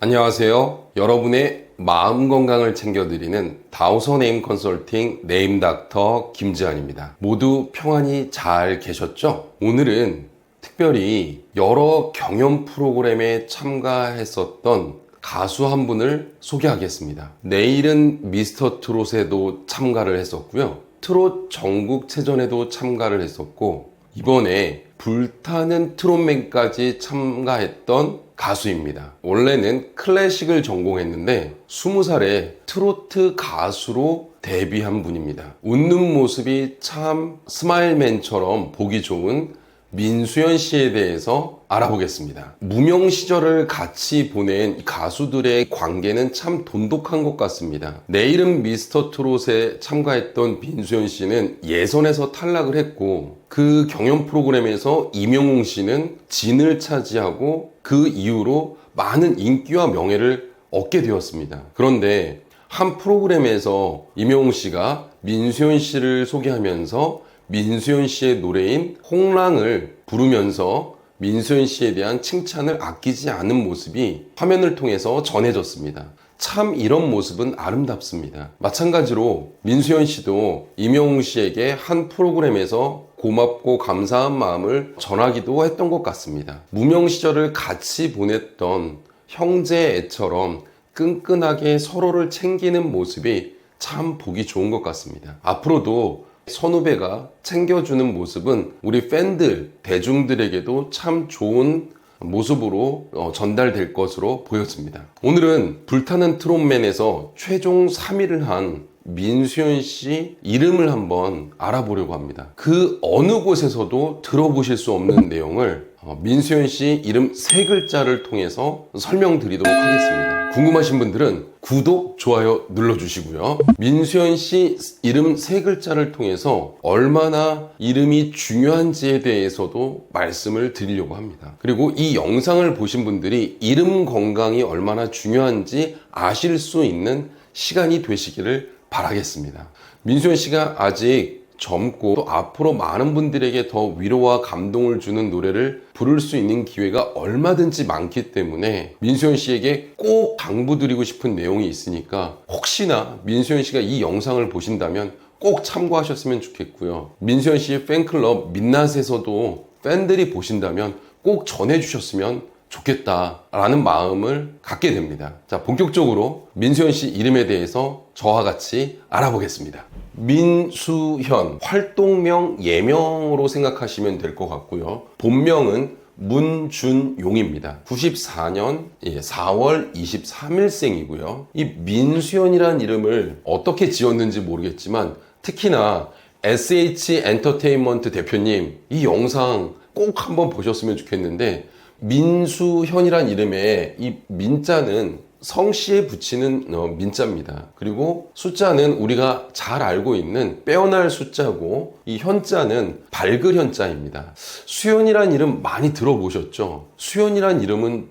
안녕하세요. 여러분의 마음 건강을 챙겨드리는 다우서 네임 컨설팅 네임 닥터 김지한입니다. 모두 평안히 잘 계셨죠? 오늘은 특별히 여러 경연 프로그램에 참가했었던 가수 한 분을 소개하겠습니다. 내일은 미스터 트롯에도 참가를 했었고요. 트롯 전국체전에도 참가를 했었고, 이번에 불타는 트롯맨까지 참가했던 가수입니다. 원래는 클래식을 전공했는데 20살에 트로트 가수로 데뷔한 분입니다. 웃는 모습이 참 스마일맨처럼 보기 좋은 민수현 씨에 대해서 알아보겠습니다. 무명 시절을 같이 보낸 가수들의 관계는 참 돈독한 것 같습니다. 내일은 미스터 트롯에 참가했던 민수현 씨는 예선에서 탈락을 했고, 그 경연 프로그램에서 임영웅 씨는 진을 차지하고 그 이후로 많은 인기와 명예를 얻게 되었습니다. 그런데 한 프로그램에서 임영웅 씨가 민수현 씨를 소개하면서 민수현 씨의 노래인 홍랑을 부르면서 민수현 씨에 대한 칭찬을 아끼지 않은 모습이 화면을 통해서 전해졌습니다. 참 이런 모습은 아름답습니다. 마찬가지로 민수현 씨도 임영웅 씨에게 한 프로그램에서 고맙고 감사한 마음을 전하기도 했던 것 같습니다. 무명 시절을 같이 보냈던 형제애처럼 끈끈하게 서로를 챙기는 모습이 참 보기 좋은 것 같습니다. 앞으로도 선후배가 챙겨주는 모습은 우리 팬들, 대중들에게도 참 좋은 모습으로 전달될 것으로 보였습니다. 오늘은 불타는 트롯맨에서 최종 3위를 한 민수현 씨 이름을 한번 알아보려고 합니다. 그 어느 곳에서도 들어보실 수 없는 내용을 민수현 씨 이름 3글자를 통해서 설명드리도록 하겠습니다. 궁금하신 분들은 구독, 좋아요 눌러주시고요. 민수현 씨 이름 3글자를 통해서 얼마나 이름이 중요한지에 대해서도 말씀을 드리려고 합니다. 그리고 이 영상을 보신 분들이 이름 건강이 얼마나 중요한지 아실 수 있는 시간이 되시기를 바라겠습니다. 민수현 씨가 아직 젊고 또 앞으로 많은 분들에게 더 위로와 감동을 주는 노래를 부를 수 있는 기회가 얼마든지 많기 때문에 민수현 씨에게 꼭 당부드리고 싶은 내용이 있으니까 혹시나 민수현 씨가 이 영상을 보신다면 꼭 참고하셨으면 좋겠고요. 민수현 씨의 팬클럽 민낯에서도 팬들이 보신다면 꼭 전해주셨으면 좋겠다라는 마음을 갖게 됩니다. 자, 본격적으로 민수현 씨 이름에 대해서 저와 같이 알아보겠습니다. 민수현, 활동명, 예명으로 생각하시면 될 것 같고요. 본명은 문준용입니다. 94년 4월 23일생이고요. 이 민수현이라는 이름을 어떻게 지었는지 모르겠지만 특히나 SH 엔터테인먼트 대표님 이 영상 꼭 한번 보셨으면 좋겠는데, 민수현이란 이름의 이 민자는 성씨에 붙이는 민자입니다. 그리고 숫자는 우리가 잘 알고 있는 빼어날 숫자고, 이 현자는 밝을 현자입니다. 수현이란 이름 많이 들어보셨죠? 수현이란 이름은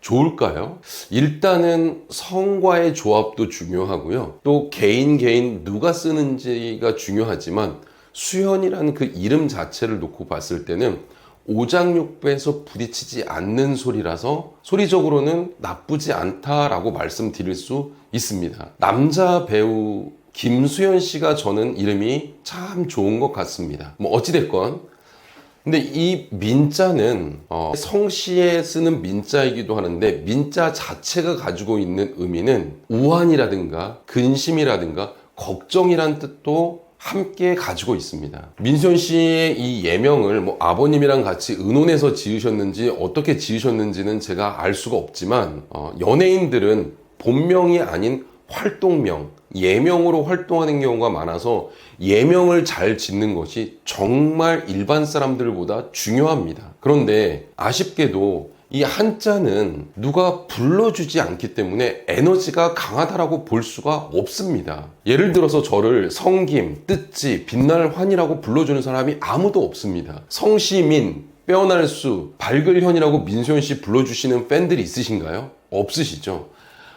좋을까요? 일단은 성과의 조합도 중요하고요. 또 개인 누가 쓰는지가 중요하지만 수현이라는 그 이름 자체를 놓고 봤을 때는 오장육부에서 부딪히지 않는 소리라서 소리적으로는 나쁘지 않다라고 말씀드릴 수 있습니다. 남자 배우 김수현 씨가 저는 이름이 참 좋은 것 같습니다. 뭐 어찌됐건 근데 이 민자는 성씨에 쓰는 민자이기도 하는데, 민자 자체가 가지고 있는 의미는 우환이라든가 근심이라든가 걱정이란 뜻도 함께 가지고 있습니다. 민수현 씨의 이 예명을 아버님이랑 같이 의논해서 지으셨는지 어떻게 지으셨는지는 제가 알 수가 없지만, 연예인들은 본명이 아닌 활동명, 예명으로 활동하는 경우가 많아서 예명을 잘 짓는 것이 정말 일반 사람들보다 중요합니다. 그런데 아쉽게도 이 한자는 누가 불러주지 않기 때문에 에너지가 강하다라고 볼 수가 없습니다. 예를 들어서 저를 성김, 뜻지, 빛날 환이라고 불러주는 사람이 아무도 없습니다. 성시민, 빼어날 수, 밝을 현이라고 민수현 씨 불러주시는 팬들이 있으신가요? 없으시죠?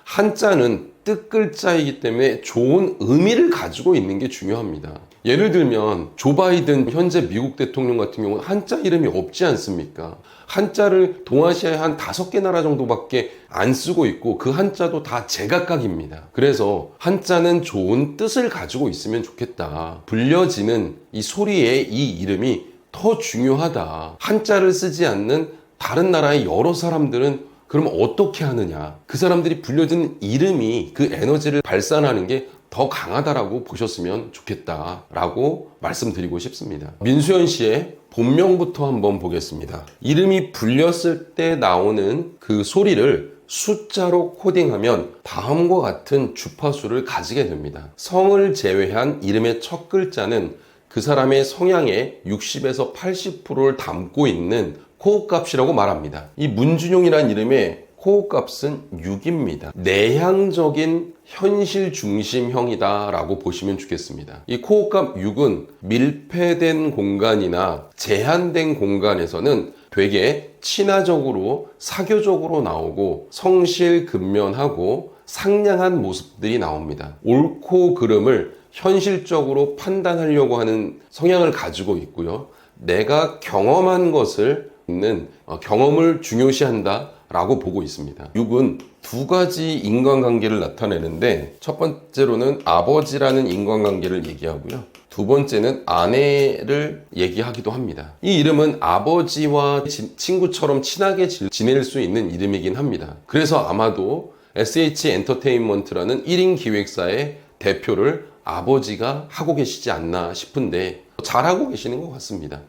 한자는 뜻글자이기 때문에 좋은 의미를 가지고 있는 게 중요합니다. 예를 들면 조 바이든 현재 미국 대통령 같은 경우는 한자 이름이 없지 않습니까? 한자를 동아시아의 한 5개 나라 정도밖에 안 쓰고 있고 그 한자도 다 제각각입니다. 그래서 한자는 좋은 뜻을 가지고 있으면 좋겠다. 불려지는 이 소리의 이 이름이 더 중요하다. 한자를 쓰지 않는 다른 나라의 여러 사람들은 그럼 어떻게 하느냐? 그 사람들이 불려지는 이름이 그 에너지를 발산하는 게 더 강하다라고 보셨으면 좋겠다라고 말씀드리고 싶습니다. 민수현 씨의 본명부터 한번 보겠습니다. 이름이 불렸을 때 나오는 그 소리를 숫자로 코딩하면 다음과 같은 주파수를 가지게 됩니다. 성을 제외한 이름의 첫 글자는 그 사람의 성향의 60에서 80%를 담고 있는 코어 값이라고 말합니다. 이 문준용이라는 이름의 코어 값은 6입니다. 내향적인 현실 중심형이다 라고 보시면 좋겠습니다. 이 코어 값 6은 밀폐된 공간이나 제한된 공간에서는 되게 친화적으로 사교적으로 나오고 성실근면하고 상냥한 모습들이 나옵니다. 옳고 그름을 현실적으로 판단하려고 하는 성향을 가지고 있고요. 내가 경험한 것을 있는 경험을 중요시한다 라고 보고 있습니다. 6은 두 가지 인간관계를 나타내는데 첫 번째로는 아버지라는 인간관계를 얘기하고요. 두 번째는 아내를 얘기하기도 합니다. 이 이름은 아버지와 친구처럼 친하게 지낼 수 있는 이름이긴 합니다. 그래서 아마도 SH 엔터테인먼트라는 1인 기획사의 대표를 아버지가 하고 계시지 않나 싶은데 잘하고 계시는 것 같습니다.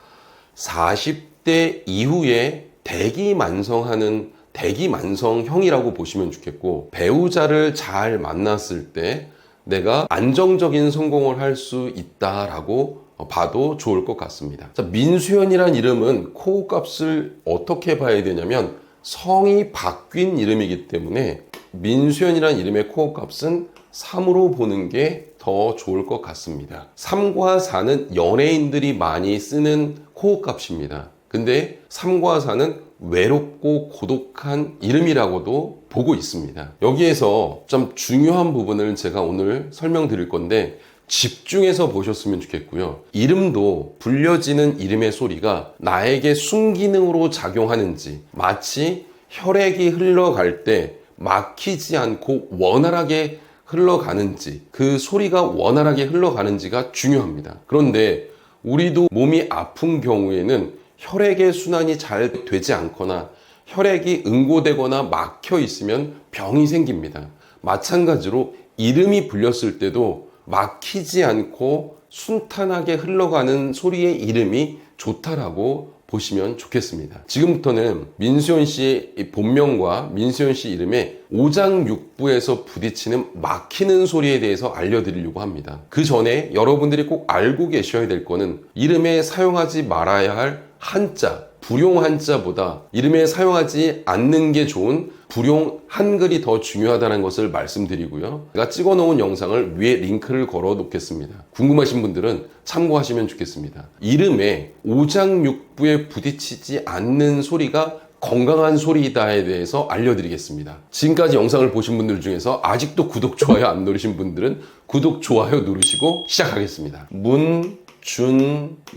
40대 이후에 대기만성형이라고 보시면 좋겠고, 배우자를 잘 만났을 때 내가 안정적인 성공을 할 수 있다라고 봐도 좋을 것 같습니다. 자, 민수현이란 이름은 코어 값을 어떻게 봐야 되냐면 성이 바뀐 이름이기 때문에 민수현이란 이름의 코어 값은 3으로 보는 게 더 좋을 것 같습니다. 3과 4는 연예인들이 많이 쓰는 코어 값입니다. 근데 3과 4는 외롭고 고독한 이름이라고도 보고 있습니다. 여기에서 좀 중요한 부분을 제가 오늘 설명드릴 건데 집중해서 보셨으면 좋겠고요. 이름도 불려지는 이름의 소리가 나에게 순기능으로 작용하는지, 마치 혈액이 흘러갈 때 막히지 않고 원활하게 흘러가는지, 그 소리가 원활하게 흘러가는지가 중요합니다. 그런데 우리도 몸이 아픈 경우에는 혈액의 순환이 잘 되지 않거나 혈액이 응고되거나 막혀 있으면 병이 생깁니다. 마찬가지로 이름이 불렸을 때도 막히지 않고 순탄하게 흘러가는 소리의 이름이 좋다라고 보시면 좋겠습니다. 지금부터는 민수현 씨의 본명과 민수현 씨 이름의 오장육부에서 부딪히는 막히는 소리에 대해서 알려드리려고 합니다. 그 전에 여러분들이 꼭 알고 계셔야 될 거는 이름에 사용하지 말아야 할 한자, 불용 한자보다 이름에 사용하지 않는 게 좋은 불용 한글이 더 중요하다는 것을 말씀드리고요. 제가 찍어 놓은 영상을 위에 링크를 걸어 놓겠습니다. 궁금하신 분들은 참고하시면 좋겠습니다. 이름에 오장육부에 부딪히지 않는 소리가 건강한 소리이다에 대해서 알려드리겠습니다. 지금까지 영상을 보신 분들 중에서 아직도 구독, 좋아요 안 누르신 분들은 구독, 좋아요 누르시고 시작하겠습니다.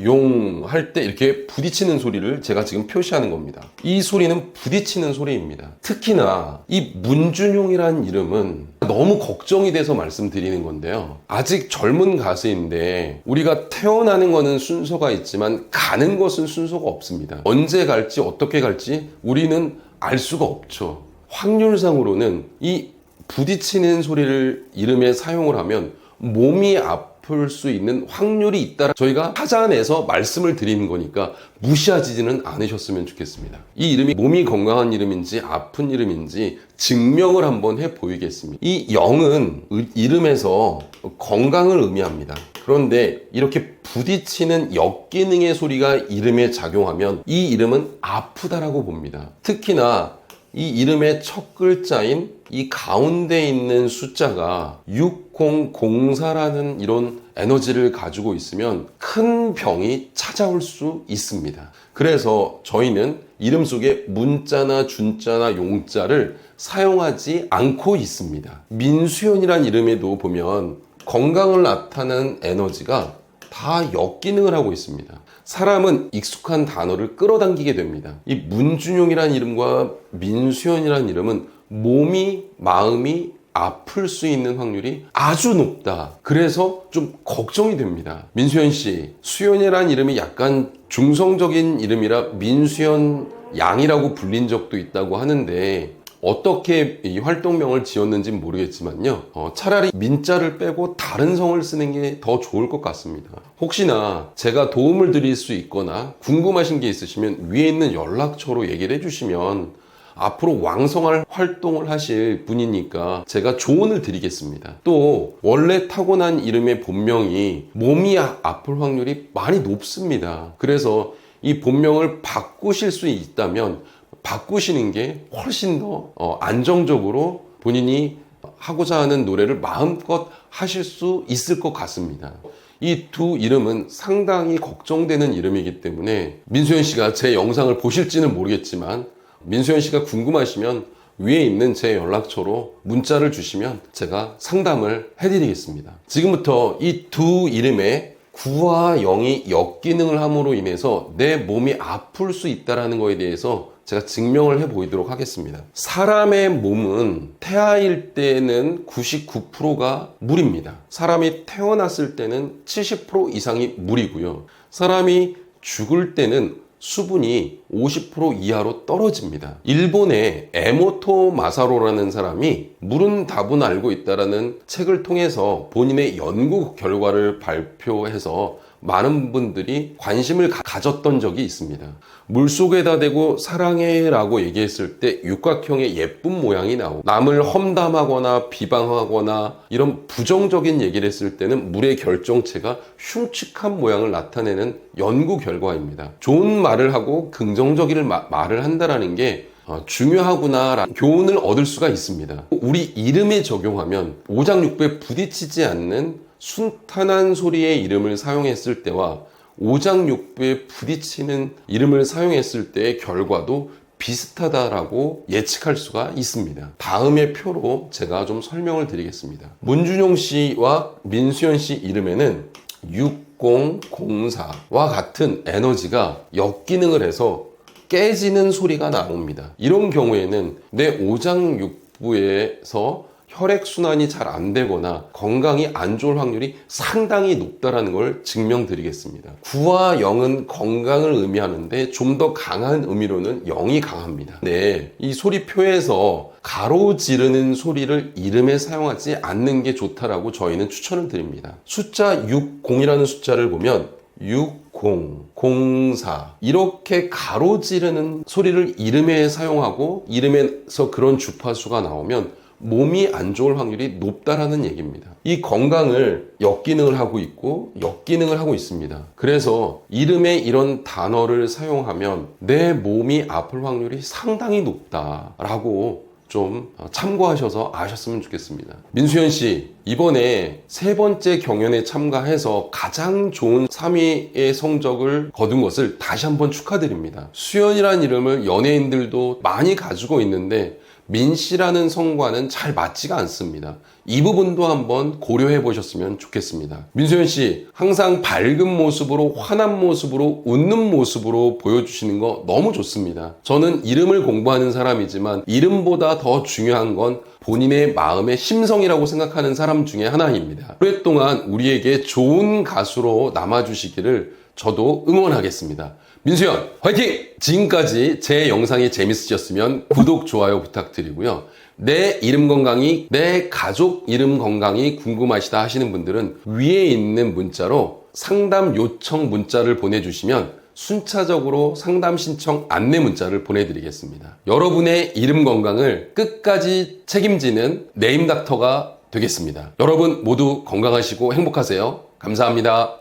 용 할 때 이렇게 부딪히는 소리를 제가 지금 표시하는 겁니다. 이 소리는 부딪히는 소리입니다. 특히나 이 문준용이라는 이름은 너무 걱정이 돼서 말씀드리는 건데요. 아직 젊은 가수인데 우리가 태어나는 거는 순서가 있지만 가는 것은 순서가 없습니다. 언제 갈지 어떻게 갈지 우리는 알 수가 없죠. 확률상으로는 이 부딪히는 소리를 이름에 사용을 하면 몸이 아플 수 있는 확률이 있다. 저희가 찾아내서 말씀을 드리는 거니까 무시하지는 않으셨으면 좋겠습니다. 이 이름이 몸이 건강한 이름인지 아픈 이름인지 증명을 한번 해 보이겠습니다. 이 영은 이름에서 건강을 의미합니다. 그런데 이렇게 부딪히는 역기능의 소리가 이름에 작용하면 이 이름은 아프다라고 봅니다. 특히나 이 이름의 첫 글자인 이 가운데 있는 숫자가 6004라는 이런 에너지를 가지고 있으면 큰 병이 찾아올 수 있습니다. 그래서 저희는 이름 속에 문자나 준자나 용자를 사용하지 않고 있습니다. 민수현이란 이름에도 보면 건강을 나타내는 에너지가 다 역기능을 하고 있습니다. 사람은 익숙한 단어를 끌어당기게 됩니다. 이 문준용이라는 이름과 민수연이라는 이름은 몸이, 마음이 아플 수 있는 확률이 아주 높다. 그래서 좀 걱정이 됩니다. 민수연 씨, 수연이라는 이름이 약간 중성적인 이름이라 민수연 양이라고 불린 적도 있다고 하는데 어떻게 이 활동명을 지었는지 모르겠지만요. 차라리 민자를 빼고 다른 성을 쓰는 게 더 좋을 것 같습니다. 혹시나 제가 도움을 드릴 수 있거나 궁금하신 게 있으시면 위에 있는 연락처로 얘기를 해주시면 앞으로 왕성할 활동을 하실 분이니까 제가 조언을 드리겠습니다. 또 원래 타고난 이름의 본명이 몸이 아플 확률이 많이 높습니다. 그래서 이 본명을 바꾸실 수 있다면 바꾸시는 게 훨씬 더 안정적으로 본인이 하고자 하는 노래를 마음껏 하실 수 있을 것 같습니다. 이 두 이름은 상당히 걱정되는 이름이기 때문에 민수연 씨가 제 영상을 보실지는 모르겠지만 민수연 씨가 궁금하시면 위에 있는 제 연락처로 문자를 주시면 제가 상담을 해드리겠습니다. 지금부터 이 두 이름의 9와 0이 역기능을 함으로 인해서 내 몸이 아플 수 있다는 거에 대해서 제가 증명을 해 보이도록 하겠습니다. 사람의 몸은 태아일 때는 99%가 물입니다. 사람이 태어났을 때는 70% 이상이 물이고요. 사람이 죽을 때는 수분이 50% 이하로 떨어집니다. 일본의 에모토 마사로라는 사람이 물은 답은 알고 있다라는 책을 통해서 본인의 연구 결과를 발표해서 많은 분들이 관심을 가졌던 적이 있습니다. 물속에다 대고 사랑해 라고 얘기했을 때 육각형의 예쁜 모양이 나오고 남을 험담하거나 비방하거나 이런 부정적인 얘기를 했을 때는 물의 결정체가 흉측한 모양을 나타내는 연구 결과입니다. 좋은 말을 하고 긍정적인 말을 한다는 게 중요하구나라는 교훈을 얻을 수가 있습니다. 우리 이름에 적용하면 오장육부에 부딪히지 않는 순탄한 소리의 이름을 사용했을 때와 오장육부에 부딪히는 이름을 사용했을 때의 결과도 비슷하다라고 예측할 수가 있습니다. 다음의 표로 제가 좀 설명을 드리겠습니다. 문준용 씨와 민수연 씨 이름에는 6004와 같은 에너지가 역기능을 해서 깨지는 소리가 나옵니다. 이런 경우에는 내 오장육부에서 혈액순환이 잘 안 되거나 건강이 안 좋을 확률이 상당히 높다는 걸 증명드리겠습니다. 9와 0은 건강을 의미하는데 좀 더 강한 의미로는 0이 강합니다. 네, 이 소리표에서 가로지르는 소리를 이름에 사용하지 않는 게 좋다라고 저희는 추천을 드립니다. 숫자 60이라는 숫자를 보면 60, 04 이렇게 가로지르는 소리를 이름에 사용하고 이름에서 그런 주파수가 나오면 몸이 안 좋을 확률이 높다라는 얘기입니다. 이 건강을 역기능을 하고 있고 역기능을 하고 있습니다. 그래서 이름에 이런 단어를 사용하면 내 몸이 아플 확률이 상당히 높다라고 좀 참고하셔서 아셨으면 좋겠습니다. 민수연 씨, 이번에 세 번째 경연에 참가해서 가장 좋은 3위의 성적을 거둔 것을 다시 한번 축하드립니다. 수연이라는 이름을 연예인들도 많이 가지고 있는데 민씨라는 성과는 잘 맞지가 않습니다. 이 부분도 한번 고려해 보셨으면 좋겠습니다. 민수연 씨, 항상 밝은 모습으로 환한 모습으로 웃는 모습으로 보여주시는 거 너무 좋습니다. 저는 이름을 공부하는 사람이지만 이름보다 더 중요한 건 본인의 마음의 심성이라고 생각하는 사람 중에 하나입니다. 오랫동안 우리에게 좋은 가수로 남아주시기를 저도 응원하겠습니다. 민수연 화이팅! 지금까지 제 영상이 재밌으셨으면 구독, 좋아요 부탁드리고요. 내 이름 건강이, 내 가족 이름 건강이 궁금하시다 하시는 분들은 위에 있는 문자로 상담 요청 문자를 보내주시면 순차적으로 상담 신청 안내 문자를 보내드리겠습니다. 여러분의 이름 건강을 끝까지 책임지는 네임닥터가 되겠습니다. 여러분 모두 건강하시고 행복하세요. 감사합니다.